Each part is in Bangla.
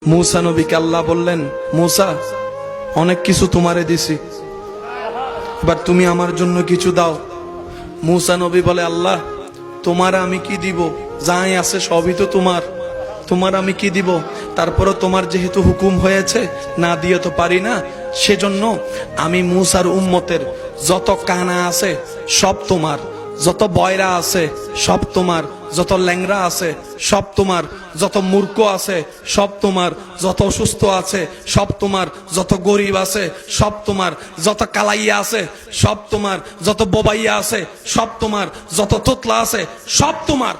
मूसा नबी के अल्लाह बोलें मूसा अनेक किछु तुम्हारे दिছি এবার তুমি আমার জন্য কিছু দাও। मूसा नबी बोले अल्लाह তোমার আমি কি দিব, যাই আছে সবই তো তোমার, তোমার আমি কি দিব। তারপরে তোমার যেহেতু হুকুম হয়েছে না দিয়ে তো পারি না, সেজন্য আমি मूसाর উম্মতের যত কানা আছে সব তোমার, যত বয়রা আছে সব তোমার, যত ল্যাংরা আছে সব তোমার, যত মূর্খ আছে সব তোমার, যত অসুস্থ আছে সব তোমার, যত গরিব আছে সব তোমার, যত কালাইয়া আছে সব তোমার, যত বোবাইয়া আছে সব তোমার, যত তোতলা আছে সব তোমার।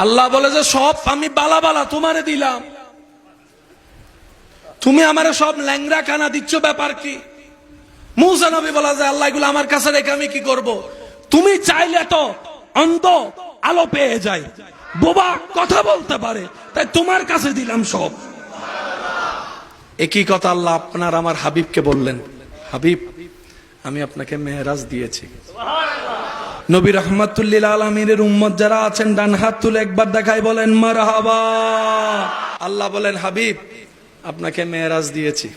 আল্লাহ বলে যে সব আমি বালা বালা তোমারে দিলাম, তুমি আমারে সব ল্যাংরা কানা দিচ্ছ, ব্যাপার কি? मूसा नबी बोला যে আল্লাহ এগুলো আমার কাছে রেখে আমি কি করব? তুমি চাইলে তো অন্ধ আলো পেয়ে যায়, বোবা কথা বলতে পারে, তাই তোমার কাছে দিলাম সব। একই কথা আল্লাহ আপনার আমার হাবিবকে বললেন, হাবিব আমি আপনাকে মেরাজ দিয়েছি। নবী রাহমাতুল লিল আলামিনের উম্মত যারা আছেন ডান হাত তুলে একবার দেখাই বলেন মারহাবা। আল্লাহ বলেন হাবিব আপনাকে মেরাজ দিয়েছি,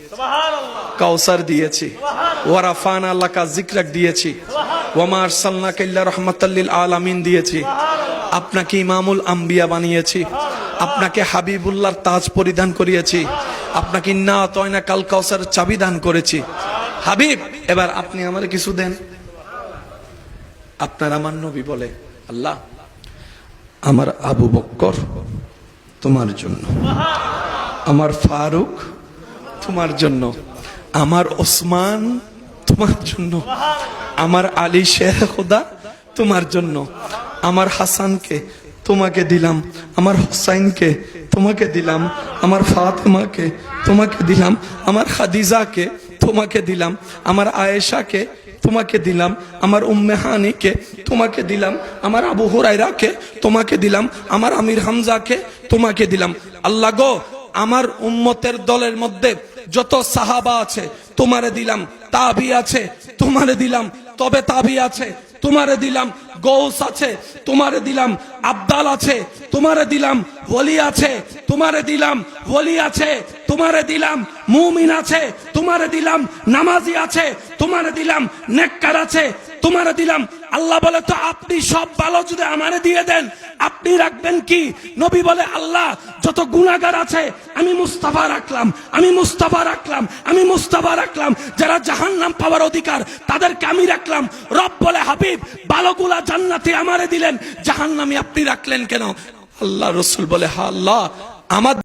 কাউসার দিয়েছি, ওয়ারাফানা লাকা যিকরাক দিয়েছি, ওয়ামা আরসালনাকা ইল্লা রাহমাতাল লিল আলামিন দিয়েছি, আপনাকে ইমামুল আম্বিয়া বানিয়েছি, আপনাকে হাবিবুল্লাহর তাজ পরিধান করিয়েছি, আপনাকে ইন্না আতাইনা কাল কাউসার চাবি দান করেছি। হাবিব এবার আপনি আমারে কিছু দেন। আপনার আমার নবী বলে আল্লাহ আমার আবু বকর তোমার জন্য, আমার ফারুক তোমার জন্য, আমার ওসমান তোমার জন্য, আমার আলী শেখ খুদা তোমার জন্য, আমার হাসানকে তোমাকে দিলাম, আমার হুসাইনকে তোমাকে দিলাম, আমার ফাতেমাকে তোমাকে দিলাম, আমার খাদিজাকে তোমাকে দিলাম, আমার আয়েশাকে তোমাকে দিলাম, আমার উম্মে হানিকে তোমাকে দিলাম, আমার আবু হুরায়রাকে তোমাকে দিলাম, আমার আমির হামজাকে তোমাকে দিলাম। আল্লাহ গো আমার উম্মতের দলের মধ্যে যত সাহাবা আছে তোমারে দিলাম, তাবি আছে তোমারে দিলাম, তবে তাবি আছে তোমারে দিলাম, গৌস আছে তোমারে দিলাম, আব্দাল আছে তোমারে দিলাম, ওলি আছে তোমারে দিলাম, ওলি আছে তোমারে দিলাম, মুমিন আছে তোমারে দিলাম, নামাজি আছে তোমারে দিলাম, নেককার আছে তোমারে দিলাম। আল্লাহ বলে তো আপনি সব ভালো যদি আমারে দিয়ে দেন আপনি রাখবেন কি? নবী বলে আল্লাহ যত গুনাহগার আছে আমি মুস্তাফা রাখলাম, আমি মুস্তাফা রাখলাম, আমি মুস্তাফা রাখলাম, যারা জাহান্নাম পাওয়ার অধিকার তাদেরকে আমি রাখলাম। রব বলে হাবিব ভালোগুলা জান্নাতে আমারে দিলেন, জাহান্নামী আপনি রাখলেন কেন? আল্লাহ রাসূল বলে হ্যাঁ আল্লাহ আমার